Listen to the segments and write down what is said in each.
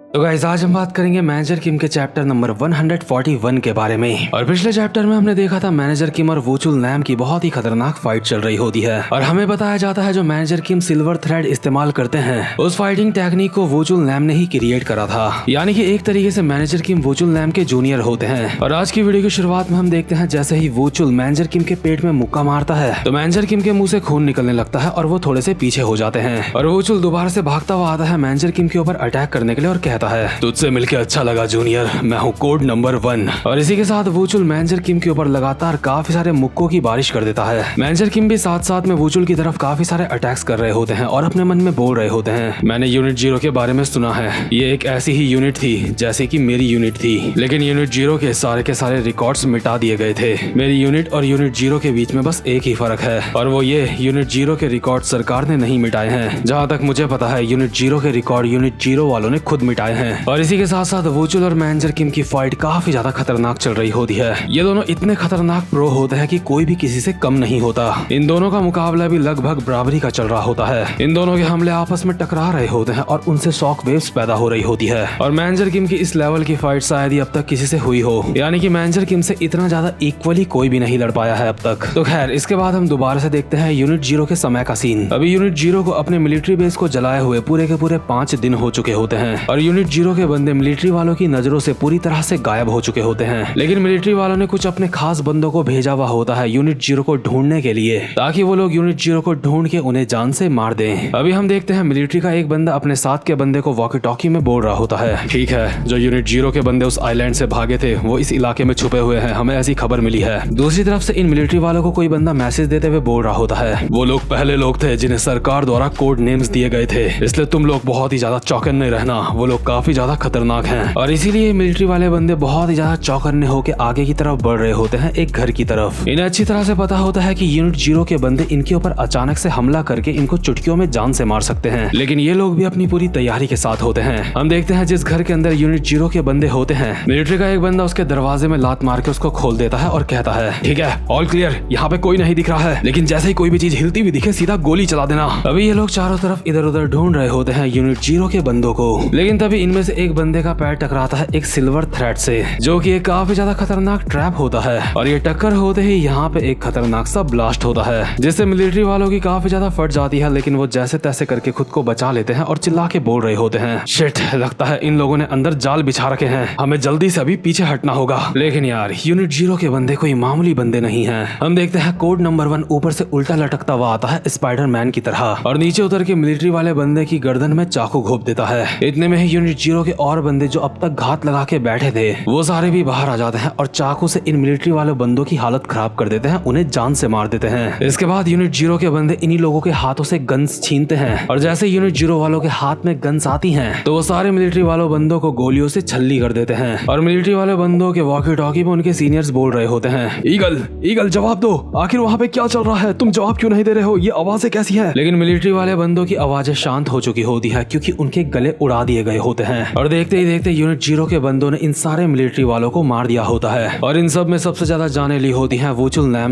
तो गाइस आज हम बात करेंगे मैनेजर किम के चैप्टर नंबर 141 के बारे में। और पिछले चैप्टर में हमने देखा था मैनेजर किम और वुचुल नैम की बहुत ही खतरनाक फाइट चल रही होती है और हमें बताया जाता है जो मैनेजर किम सिल्वर थ्रेड इस्तेमाल करते हैं उस फाइटिंग टेक्निक को वुचुल नैम ने ही क्रिएट करा था, यानी कि एक तरीके से मैनेजर किम वुचुल नैम के जूनियर होते हैं। और आज की वीडियो की शुरुआत में हम देखते हैं जैसे ही वुचुल मैनेजर किम के पेट में मुक्का मारता है तो मैनेजर किम के मुंह से खून निकलने लगता है और वो थोड़े से पीछे हो जाते हैं और वुचुल दोबारा से भागता हुआ आता है मैनेजर किम के ऊपर अटैक करने के लिए और कहता है तुझसे मिलकर अच्छा लगा जूनियर, मैं हूँ कोड नंबर 1। और इसी के साथ वुचुल मैनेजर किम के ऊपर लगातार काफी सारे मुक्कों की बारिश कर देता है। मैनेजर किम भी साथ साथ में वुचुल की तरफ काफी सारे अटैक्स कर रहे होते हैं और अपने मन में बोल रहे होते हैं मैंने यूनिट 0 के बारे में सुना है, ये एक ऐसी ही यूनिट थी जैसे कि मेरी यूनिट थी, लेकिन यूनिट 0 के सारे रिकॉर्ड्स मिटा दिए गए थे। मेरी यूनिट और यूनिट 0 के बीच में बस एक ही फर्क है और वो ये यूनिट 0 के रिकॉर्ड सरकार ने नहीं मिटाए हैं। जहाँ तक मुझे पता है यूनिट 0 के रिकॉर्ड यूनिट 0 वालों ने खुद मिटाए हैं। और इसी के साथ साथ वुचुल और मैनेजर किम की फाइट काफी ज्यादा खतरनाक चल रही होती है। ये दोनों इतने खतरनाक प्रो होते हैं कि कोई भी किसी से कम नहीं होता। इन दोनों का मुकाबला भी लगभग बराबरी का चल रहा होता है। इन दोनों के हमले आपस में टकरा रहे होते हैं और उनसे शॉक वेव्स पैदा हो रही होती है। और मैनेजर किम की इस लेवल की फाइट शायद ही अब तक किसी से हुई हो, यानी कि मैनेजर किम से इतना ज्यादा इक्वली कोई भी नहीं लड़ पाया है अब तक। तो खैर इसके बाद हम दोबारा से देखते हैं यूनिट 0 के समय का सीन। अभी यूनिट 0 को अपने मिलिट्री बेस को जलाए हुए पूरे के पूरे 5 दिन हो चुके होते हैं और यूनिट 0 के बंदे मिलिट्री वालों की नजरों से पूरी तरह से गायब हो चुके होते हैं। लेकिन मिलिट्री वालों ने कुछ अपने खास बंदों को भेजा हुआ होता है यूनिट 0 को ढूंढने के लिए, ताकि वो लोग यूनिट 0 को ढूंढ के उन्हें जान से मार दें। अभी हम देखते हैं मिलिट्री का एक बंदा अपने साथ के बंदे को वॉकी टॉकी में बोल रहा होता है ठीक है, जो यूनिट 0 के बंदे उस आइलैंड से भागे थे वो इस इलाके में छुपे हुए हैं, हमें ऐसी खबर मिली है। दूसरी तरफ से इन मिलिट्री वालों को कोई बंदा मैसेज देते हुए बोल रहा होता है वो लोग पहले लोग थे जिन्हें सरकार द्वारा कोड नेम्स दिए गए थे, इसलिए तुम लोग बहुत ही ज्यादा चौकन्ने रहना, वो लोग काफी ज्यादा खतरनाक हैं। और इसीलिए मिलिट्री वाले बंदे बहुत ही ज्यादा चौकन्ने होकर आगे की तरफ बढ़ रहे होते हैं एक घर की तरफ। इन्हें अच्छी तरह से पता होता है कि यूनिट 0 के बंदे इनके ऊपर अचानक से हमला करके इनको चुटकियों में जान से मार सकते हैं, लेकिन ये लोग भी अपनी पूरी तैयारी के साथ होते हैं। हम देखते हैं जिस घर के अंदर यूनिट 0 के बंदे होते हैं मिलिट्री का एक बंदा उसके दरवाजे में लात मार के उसको खोल देता है और कहता है ठीक है ऑल क्लियर, यहाँ पे कोई नहीं दिख रहा है, लेकिन जैसे ही कोई भी चीज हिलती हुई दिखे सीधा गोली चला देना। अभी ये लोग चारों तरफ इधर उधर ढूंढ रहे होते हैं यूनिट 0 के बंदों को, लेकिन तभी इनमें से एक बंदे का पैर टकराता है एक सिल्वर थ्रेड से, जो कि एक काफी ज्यादा खतरनाक ट्रैप होता है। और ये टक्कर होते ही यहाँ पे एक खतरनाक सा ब्लास्ट होता है जिससे मिलिट्री वालों की काफी ज्यादा फट जाती है, लेकिन वो जैसे तैसे करके खुद को बचा लेते हैं और चिल्ला के बोल रहे होते हैं शिट, लगता है इन लोगों ने अंदर जाल बिछा रखे हैं, हमें जल्दी से अभी पीछे हटना होगा। लेकिन यार यूनिट 0 के बंदे कोई मामूली बंदे नहीं है। हम देखते हैं कोड नंबर 1 ऊपर से उल्टा लटकता हुआ आता है स्पाइडरमैन की तरह और नीचे उतर के मिलिट्री वाले बंदे की गर्दन में चाकू घोंप देता है। इतने में ही यूनिट 0 के और बंदे जो अब तक घात लगा के बैठे थे वो सारे भी बाहर आ जाते हैं और चाकू से इन मिलिट्री वाले बंदों की हालत खराब कर देते हैं, उन्हें जान से मार देते हैं। इसके बाद यूनिट 0 के बंदे इन्हीं लोगों के हाथों से गन्स छीनते हैं और जैसे यूनिट 0 वालों के हाथ में गन्स आती हैं तो वो सारे मिलिट्री वालों बंदों को गोलियों से छल्ली कर देते हैं। और मिलिट्री वाले बंदों के वॉकी टॉकी में उनके सीनियर्स बोल रहे होते हैं ईगल जवाब दो, आखिर वहाँ पे क्या चल रहा है, तुम जवाब क्यों नहीं दे रहे हो, ये आवाजें कैसी है। लेकिन मिलिट्री वाले बंदों की आवाजें शांत हो चुकी होती है क्योंकि उनके गले उड़ा दिए गए होते हैं। और देखते ही देखते यूनिट 0 के बंदों ने इन सारे मिलिट्री वालों को मार दिया होता है। और इन सब में सबसे ज्यादा जाने ली होती है वुचुल नैम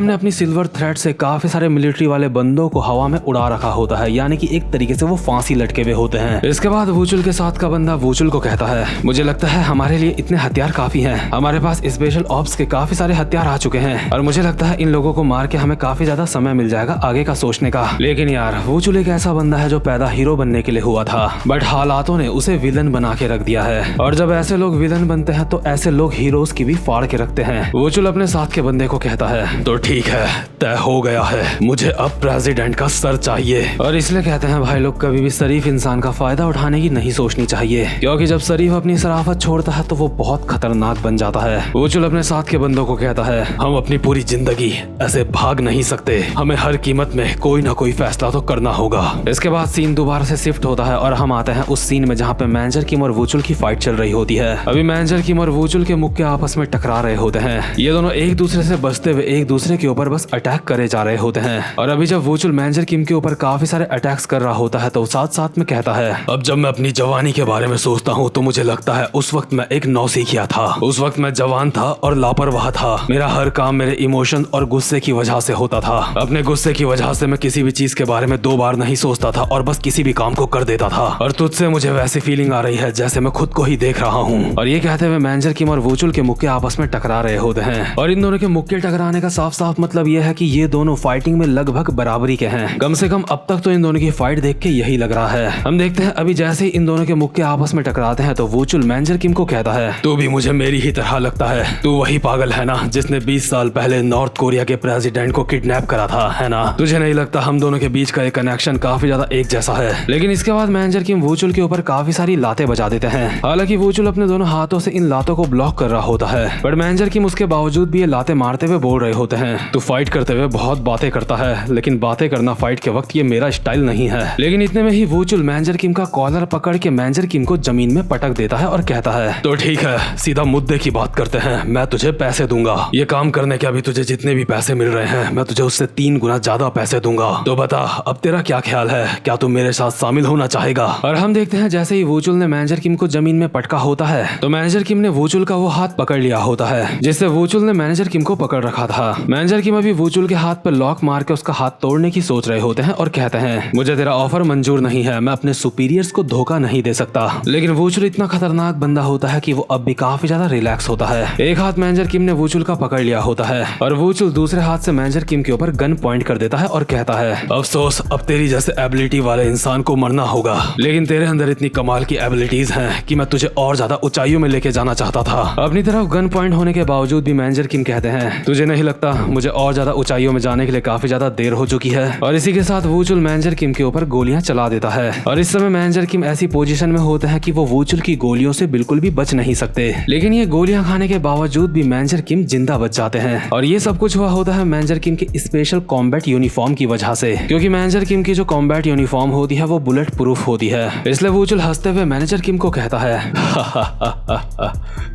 ने अपनी सिल्वर थ्रेड से काफी सारे मिलिट्री वाले बंदों को हवा में उड़ा रखा होता है, यानी कि एक तरीके से वो फांसी लटके हुए होते हैं। इसके बाद वुचुल के साथ का बंदा वुचुल को कहता है मुझे लगता है हमारे लिए इतने हथियार काफी हैं, हमारे पास स्पेशल ऑप्स के काफी सारे हथियार आ चुके हैं और मुझे लगता है इन लोगों को मार के हमें काफी ज्यादा समय मिल जाएगा आगे का सोचने का। लेकिन यार वुचुल एक ऐसा बंदा है जो पैदा हीरो बनने के लिए हुआ था, बट हालातों ने उसे विलन बना के रख दिया है और जब ऐसे लोग विलन बनते हैं तो ऐसे लोग हीरोज की भी फाड़ के रखते हैं। वुचुल अपने साथ के बंदे को कहता है तो ठीक है, तय हो गया है, मुझे अब प्रेसिडेंट का सर चाहिए। और इसलिए कहते हैं भाई लोग कभी भी शरीफ इंसान का फायदा उठाने की नहीं सोचनी चाहिए, क्योंकि जब शरीफ अपनी शराफत छोड़ता है तो वो बहुत खतरनाक बन जाता है। वुचुल अपने साथ के बंदों को कहता है हम अपनी पूरी जिंदगी ऐसे भाग नहीं सकते, हमें हर कीमत में कोई ना कोई फैसला तो करना होगा। इसके बाद सीन दोबारा से शिफ्ट होता है और हम आते हैं उस सीन में जहाँ पे मैनेजर किम और वुचुल की फाइट चल रही होती है। अभी मैनेजर किम और वुचुल के मुक्के आपस में टकरा रहे होते हैं, ये दोनों एक दूसरे से बचते हुए एक दूसरे के ऊपर बस अटैक करे जा रहे होते हैं। और अभी जब वुचुल मैनेजर किम के ऊपर काफी सारे अटैक्स कर रहा होता है तो साथ साथ में कहता है अब जब मैं अपनी जवानी के बारे में सोचता हूँ तो मुझे लगता है उस वक्त मैं एक नौसिखिया था, उस वक्त मैं जवान था और लापरवाह था, मेरा हर काम मेरे इमोशन और गुस्से की वजह से होता था। अपने गुस्से की वजह से मैं किसी भी चीज के बारे में 2 बार नहीं सोचता था और बस किसी भी काम को कर देता था। और तुझसे मुझे वैसी फीलिंग आ रही है जैसे मैं खुद को ही देख रहा हूँ। और ये कहते हुए मैनेजर किम और वूचुल के मुक्के आपस में टकरा रहे होते हैं और इन दोनों के मुक्के टकराने का साफ साफ मतलब ये है कि ये दोनों फाइटिंग में लगभग बराबरी के हैं। कम से कम अब तक तो इन दोनों की फाइट देख के यही लग रहा है। हम देखते हैं अभी जैसे ही इन दोनों के मुक्के आपस में टकराते हैं तो वूचुल मैनेजर किम को कहता है, तू भी मुझे मेरी ही तरह लगता है। तू वही पागल है ना जिसने 20 साल पहले नॉर्थ कोरिया के प्रेसिडेंट को किडनैप करा था, है ना? तुझे नहीं लगता हम दोनों के बीच का एक कनेक्शन काफी ज्यादा एक जैसा है? लेकिन इसके बाद मैनेजर किम वूचुल के ऊपर काफी सारी लातें बजा देते हैं। हालांकि वूचुल अपने दोनों हाथों से इन लातों को ब्लॉक कर रहा होता है, पर मैनेजर किम उसके बावजूद भी ये लातें मारते हुए बोल रहे होते हैं, तू फाइट करते हुए बहुत बातें करता है, लेकिन बातें करना फाइट के वक्त ये मेरा स्टाइल नहीं है। लेकिन इतने में ही वूचुल मैनेजर किम का कॉलर पकड़ के मैनेजर किम को जमीन में पटक देता है और कहता है, तो ठीक है, सीधा मुद्दे की बात करते हैं। मैं तुझे पैसे दूंगा। ये काम करने के अभी तुझे जितने भी पैसे मिल रहे हैं मैं तुझे उससे 3 गुना ज्यादा पैसे दूंगा। तो बता अब तेरा क्या ख्याल है? क्या तू मेरे साथ शामिल होना चाहेगा? और हम देखते हैं जैसे ही वूचुल ने मैनेजर किम को जमीन में पटका होता है तो मैनेजर किम ने वूचुल का वो हाथ पकड़ लिया होता है जिससे वूचुल ने मैनेजर किम को पकड़ रखा था। मैनेजर किम अभी वूचुल के हाथ पर लॉक मार के उसका हाथ तोड़ने की सोच रहे होते हैं और कहते हैं, मुझे तेरा ऑफर मंजूर नहीं है, मैं अपने सुपीरियर्स को धोखा नहीं दे सकता। लेकिन वूचुल इतना खतरनाक बंदा होता है कि वो अब भी काफी ज्यादा रिलैक्स होता है। एक हाथ मैनेजर किम ने वूचुल का पकड़ लिया होता है और वूचुल दूसरे हाथ से मैनेजर किम के ऊपर गन पॉइंट कर देता है और कहता है, अफसोस अब तेरी जैसे एबिलिटी वाले इंसान को मरना होगा, लेकिन तेरे अंदर इतनी कमाल की एबिलिटीज हैं कि मैं तुझे और ज्यादा ऊंचाइयों में लेके जाना चाहता था। अपनी तरफ गन पॉइंट होने के बावजूद भी मैनेजर किम कहते हैं, तुझे नहीं लगता मुझे और ज्यादा ऊंचाइयों में जाने के लिए काफी ज्यादा देर हो चुकी है? और इसी के साथ वूचुल मैनेजर किम के ऊपर गोलियां चला देता है और इस समय मैनेजर किम ऐसी पोजीशन में होते हैं कि वो वूचुल की गोलियों से बिल्कुल भी बच नहीं सकते। लेकिन ये गोलियां खाने के बावजूद भी मैनेजर किम जिंदा बच जाते हैं और ये सब कुछ हुआ होता है मैनेजर किम के स्पेशल कॉम्बैट यूनिफॉर्म की वजह से, क्योंकि मैनेजर किम की जो कॉम्बैट यूनिफॉर्म होती है वो बुलेट प्रूफ होती है। इसलिए वूचुल हंसते हुए मैनेजर किम को कहता है,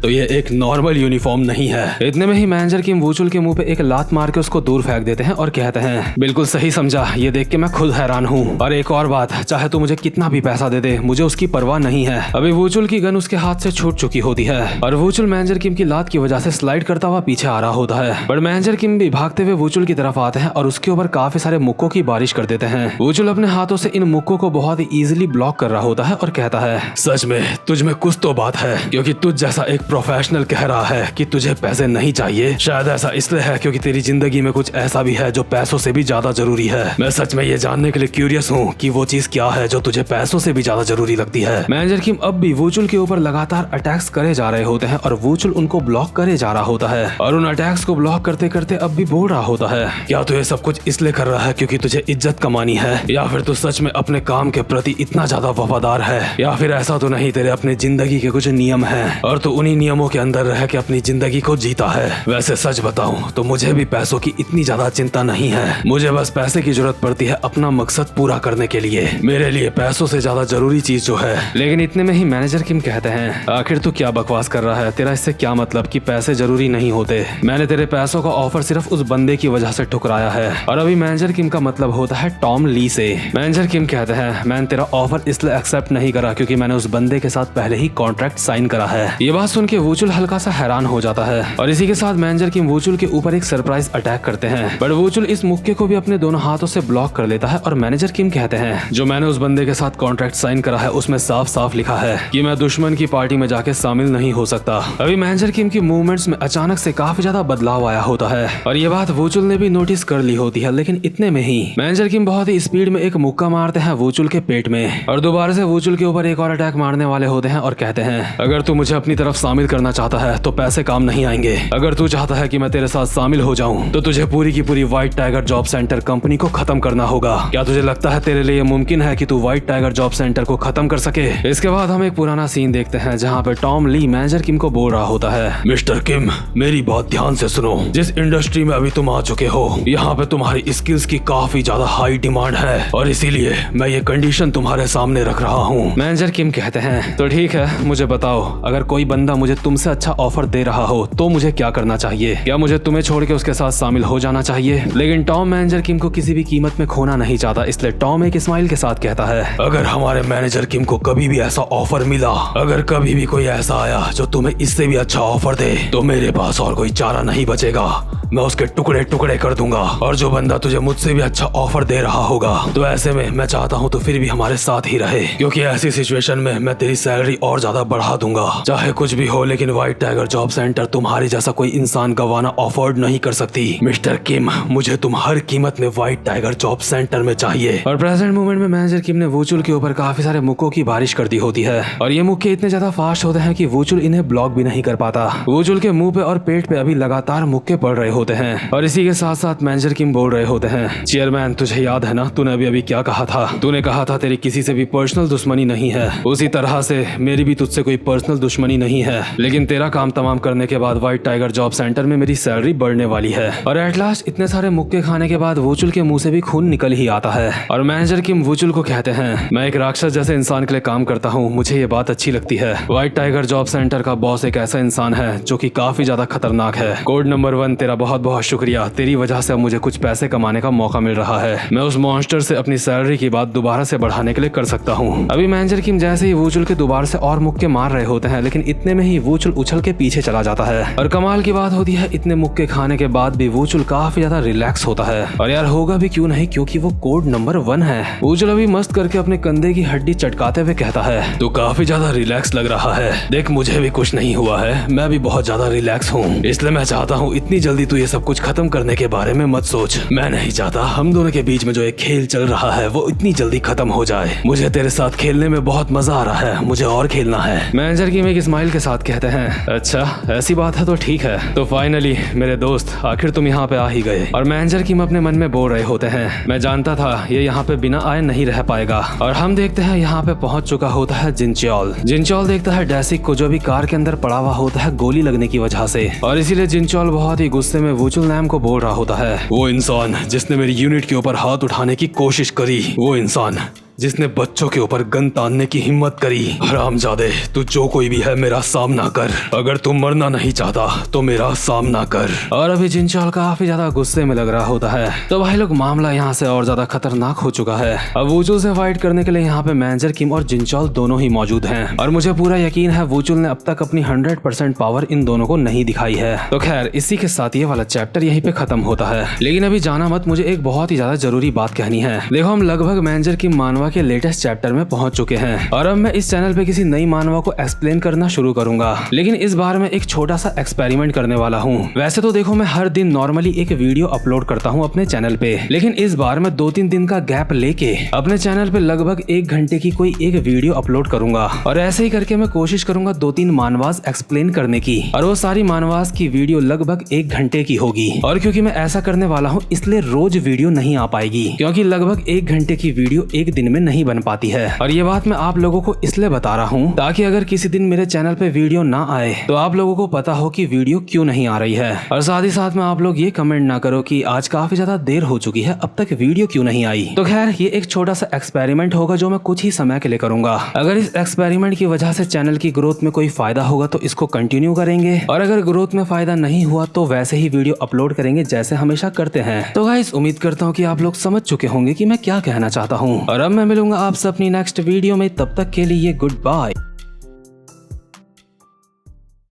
तो ये एक नॉर्मल यूनिफॉर्म नहीं है। इतने में ही मैनेजर किम वूचुल के मुंह पे एक लात मार के उसको दूर फेंक देते हैं और कहते हैं, बिल्कुल सही समझा, ये देख के मैं खुद हैरान हूँ। और एक और बात, चाहे तू मुझे कितना भी पैसा दे दे, मुझे उसकी परवाह नहीं है। अभी वूचुल की गन उसके हाथ से छूट चुकी होती है और वूचुल मैनेजर किम की लात की वजह से स्लाइड करता हुआ पीछे आ रहा होता है। पर मैनेजर किम भी भागते हुए वूचुल की तरफ आते हैं और उसके ऊपर काफी सारे मुक्कों की बारिश कर देते हैं। वूचुल अपने हाथों से इन मुक्कों को बहुत ही इजीली ब्लॉक कर रहा होता है और कहता है, सच में तुझ में कुछ तो बात है, क्योंकि तुझ जैसा एक प्रोफेशनल कह रहा है कि तुझे पैसे नहीं चाहिए। शायद ऐसा इसलिए है क्योंकि तेरी जिंदगी में कुछ ऐसा भी है जो पैसों से भी ज्यादा जरूरी है। मैं सच में ये जानने के लिए क्यूरियस हूँ कि वो चीज क्या है जो तुझे पैसों से भी ज्यादा जरूरी लगती है। मैनेजर किम अब भी वूचुल के ऊपर लगातार अटैक्स करे जा रहे होते हैं और वूचुल उनको ब्लॉक करे जा रहा होता है और उन अटैक्स को ब्लॉक करते करते अब भी बोल रहा होता है, क्या तू ये सब कुछ इसलिए कर रहा है क्योंकि तुझे इज्जत कमानी है, या फिर तू सच में अपने काम के प्रति इतना ज्यादा वफादार है, या फिर ऐसा तो नहीं तेरे अपने जिंदगी के कुछ नियम हैं और तू उन्हीं नियमों के अंदर रह के अपनी जिंदगी को जीता है। वैसे सच बताऊं तो मुझे भी पैसों की इतनी ज्यादा चिंता नहीं है, मुझे बस पैसे की जरूरत पड़ती है अपना मकसद पूरा करने के लिए। मेरे लिए पैसों से ज्यादा जरूरी चीज जो है। लेकिन इतने में ही मैनेजर किम कहते हैं, आखिर तू क्या बकवास कर रहा है? तेरा इससे क्या मतलब कि पैसे जरूरी नहीं होते? मैंने तेरे पैसों का ऑफर सिर्फ उस बंदे की वजह से ठुकराया है। और अभी मैनेजर किम का मतलब होता है टॉम ली से। मैनेजर किम कहते हैं, मैंने तेरा ऑफर इसलिए एक्सेप्ट नहीं करा क्योंकि मैंने उस बंदे के साथ पहले ही कॉन्ट्रैक्ट साइन करा है। ये बात सुन के वूचुल हल्का सा हैरान हो जाता है और इसी के साथ मैनेजर किम वूचुल के ऊपर एक सरप्राइज अटैक करते हैं, बट वूचुल इस मुक्के को भी अपने दोनों हाथों से ब्लॉक कर लेता है और मैनेजर किम कहते हैं, जो मैंने उस बंदे के साथ कॉन्ट्रैक्ट साइन करा है उसमें साफ साफ लिखा है कि मैं दुश्मन की पार्टी में जाके शामिल नहीं हो सकता। अभी मैनेजर किम की मूवमेंट्स में अचानक से काफी ज्यादा बदलाव आया होता है और ये बात वूचुल ने भी नोटिस कर ली होती है। लेकिन इतने में ही मैनेजर किम बहुत ही स्पीड में एक मुक्का मारते हैं वूचुल के पेट में और दोबारा से वूचुल के ऊपर एक और अटैक मारने वाले होते हैं और कहते हैं, अगर तू मुझे अपनी तरफ शामिल करना चाहता है तो पैसे काम नहीं आएंगे। अगर तू चाहता है कि मैं तेरे साथ शामिल हो जाऊं तो तुझे पूरी की पूरी white tiger job centre company को खत्म करना होगा। क्या तुझे लगता है तेरे लिए मुमकिन है कि तू व्हाइट टाइगर जॉब सेंटर को खत्म कर सके? इसके बाद हम एक पुराना सीन देखते हैं जहाँ पे टॉम ली मैनेजर किम को बोल रहा होता है, मिस्टर किम मेरी बात ध्यान से सुनो, जिस इंडस्ट्री में अभी तुम आ चुके हो यहाँ पे तुम्हारी स्किल्स की काफी ज्यादा हाई डिमांड है और इसीलिए मैं ये कंडीशन तुम्हारे सामने रख रहा हूँ। मैनेजर किम कहते हैं, तो ठीक है मुझे बताओ, अगर कोई बंदा मुझे तुमसे अच्छा ऑफर दे रहा हो तो मुझे क्या करना चाहिए? क्या मुझे तुम्हें छोड़ के उसके साथ शामिल हो जाना चाहिए? लेकिन टॉम मैनेजर किम को किसी भी कीमत में खोना नहीं चाहता, इसलिए टॉम एक स्माइल के साथ कहता है, अगर हमारे मैनेजर किम को कभी भी ऐसा ऑफर मिला, अगर कभी भी कोई ऐसा आया जो तुम्हें इससे भी अच्छा ऑफर दे तो मेरे पास और कोई चारा नहीं बचेगा, मैं उसके टुकड़े टुकड़े कर दूंगा। और जो बंदा तुझे मुझसे भी अच्छा ऑफर दे रहा होगा तो ऐसे में मैं चाहता हूँ तो फिर भी हमारे साथ ही रहे, क्योंकि ऐसी सिचुएशन में मैं तेरी सैलरी और ज्यादा बढ़ा दूंगा। चाहे कुछ भी हो, लेकिन व्हाइट टाइगर जॉब सेंटर तुम्हारी जैसा कोई इंसान गंवाना अफोर्ड नहीं कर सकती। मिस्टर किम, मुझे तुम हर कीमत में व्हाइट टाइगर जॉब सेंटर में चाहिए। और प्रेजेंट मोमेंट में मैनेजर किम ने वूचुल के ऊपर काफी सारे मुक्कों की बारिश कर दी होती है, और ये मुक्के इतने ज्यादा फास्ट होते हैं कि वूचुल इन्हें ब्लॉक भी नहीं कर पाता। वूचुल के मुंह पे और पेट पे अभी लगातार मुक्के पड़ रहे होते हैं, और इसी के साथ साथ मैनेजर किम बोल रहे होते हैं, चेयरमैन तुझे याद है ना, तूने अभी अभी क्या कहा था? तूने कहा था तेरी किसी से भी पर्सनल दुश्मनी नहीं है, उसी तरह से मेरी भी तुझसे कोई पर्सनल दुश्मनी नहीं है, लेकिन तेरा काम तमाम करने के बाद व्हाइट टाइगर जॉब सेंटर में मेरी सैलरी बढ़ने वाली है। और एट लास्ट इतने सारे मुक्के खाने के बाद वूचुल के मुंह से भी खून निकल ही आता है, और मैनेजर किम वूचुल को कहते हैं, मैं एक राक्षस जैसे इंसान के लिए काम करता हूँ, मुझे ये बात अच्छी लगती है। व्हाइट टाइगर जॉब सेंटर का बॉस एक ऐसा इंसान है जो कि काफी ज्यादा खतरनाक है। कोड नंबर 1, तेरा बहुत बहुत शुक्रिया, तेरी वजह से अब मुझे कुछ पैसे कमाने का मौका मिल रहा है। मैं उस मॉन्स्टर से अपनी सैलरी की बात दोबारा से बढ़ाने के लिए कर सकता हूँ। अभी मैनेजर किम जैसे ही वूचुल के दोबारा से और मुक्के मार रहे होते हैं, लेकिन इतने में ही वूचुल उछल के पीछे चला जाता है। और कमाल की बात होती है, इतने मुक्के खाने के बाद भी वूचुल काफी ज्यादा रिलैक्स होता है। और यार होगा भी क्यों नहीं, क्योंकि वो कोड नंबर 1 है। वूचुल अभी मस्त करके अपने कंधे की हड्डी चटकाते हुए कहता है, तू काफी ज्यादा रिलैक्स लग रहा है। देख मुझे भी कुछ नहीं हुआ है, मैं भी बहुत ज्यादा रिलैक्स हूँ, इसलिए मैं चाहता हूँ इतनी जल्दी तू ये सब कुछ खत्म करने के बारे में मत सोच। मैं नहीं चाहता हम दोनों के बीच में जो एक खेल चल रहा है वो इतनी जल्दी खत्म हो जाए। मुझे तेरे साथ खेलने में बहुत मजा आ रहा है, मुझे और खेलना है। मैनेजर किम एक स्माइल के साथ कहते हैं, अच्छा ऐसी बात है तो ठीक है। तो फाइनली मेरे दोस्त, आखिर तुम यहाँ पे आ ही गए। और मैनेजर किम अपने मन में बोल रहे होते हैं, मैं जानता था ये यहाँ पे बिना आए नहीं रह पाएगा। और हम देखते हैं यहाँ पे पहुंच चुका होता है जिनचोल। जिनचोल देखता है डैसिक को, जो भी कार के अंदर पड़ा हुआ होता है गोली लगने की वजह से, और इसीलिए जिनचोल बहुत ही गुस्से में वूचुल नैम को बोल रहा होता है, वो इंसान जिसने मेरी यूनिट के ऊपर हाथ उठाने की कोशिश करी, वो इंसान जिसने बच्चों के ऊपर गन तानने की हिम्मत करी, हरामजादे तू जो कोई भी है मेरा सामना कर। अगर तू मरना नहीं चाहता तो मेरा सामना कर। और अभी जिनचोल काफी ज्यादा गुस्से में लग रहा होता है। तो भाई लोग मामला यहाँ से और ज्यादा खतरनाक हो चुका है। अब वूचुल से फाइट करने के लिए यहाँ पे मैनेजर किम और जिनचोल दोनों ही मौजूद हैं, और मुझे पूरा यकीन है वूचुल ने अब तक अपनी 100% पावर इन दोनों को नहीं दिखाई है। तो खैर इसी के साथ ये वाला चैप्टर यहीं पे खत्म होता है। लेकिन अभी जाना मत, मुझे एक बहुत ही ज्यादा जरूरी बात कहनी है। देखो हम लगभग मैनेजर किम मानवा के लेटेस्ट चैप्टर में पहुंच चुके हैं, और अब मैं इस चैनल पे किसी नई मानवा को एक्सप्लेन करना शुरू करूंगा। लेकिन इस बार मैं एक छोटा सा एक्सपेरिमेंट करने वाला हूं। वैसे तो देखो मैं हर दिन नॉर्मली एक वीडियो अपलोड करता हूं अपने चैनल पे, लेकिन इस बार मैं 2-3 दिन का गैप लेके अपने चैनल पे लगभग 1 घंटे की कोई एक वीडियो अपलोड करूंगा। और ऐसे ही करके मैं कोशिश करूंगा 2-3 मानवास एक्सप्लेन करने की, और वो सारी मानवास की वीडियो लगभग 1 घंटे की होगी। और क्योंकि मैं ऐसा करने वाला हूँ इसलिए रोज वीडियो नहीं आ पाएगी, क्योंकि लगभग 1 घंटे की वीडियो एक दिन में नहीं बन पाती है। और ये बात मैं आप लोगों को इसलिए बता रहा हूँ ताकि अगर किसी दिन मेरे चैनल पे वीडियो ना आए तो आप लोगों को पता हो कि वीडियो क्यों नहीं आ रही है। और साथ ही साथ में आप लोग ये कमेंट ना करो कि आज काफी ज्यादा देर हो चुकी है, अब तक वीडियो क्यों नहीं आई। तो खैर ये एक छोटा सा एक्सपेरिमेंट होगा जो मैं कुछ ही समय के लिए करूंगा। अगर इस एक्सपेरिमेंट की वजह से चैनल की ग्रोथ में कोई फायदा होगा तो इसको कंटिन्यू करेंगे, और अगर ग्रोथ में फायदा नहीं हुआ तो वैसे ही वीडियो अपलोड करेंगे जैसे हमेशा करते हैं। तो गाइस उम्मीद करता हूँ कि आप लोग समझ चुके होंगे कि मैं क्या कहना चाहता हूँ, और अब मैं मिलूंगा आपसे अपनी नेक्स्ट वीडियो में। तब तक के लिए गुड बाय।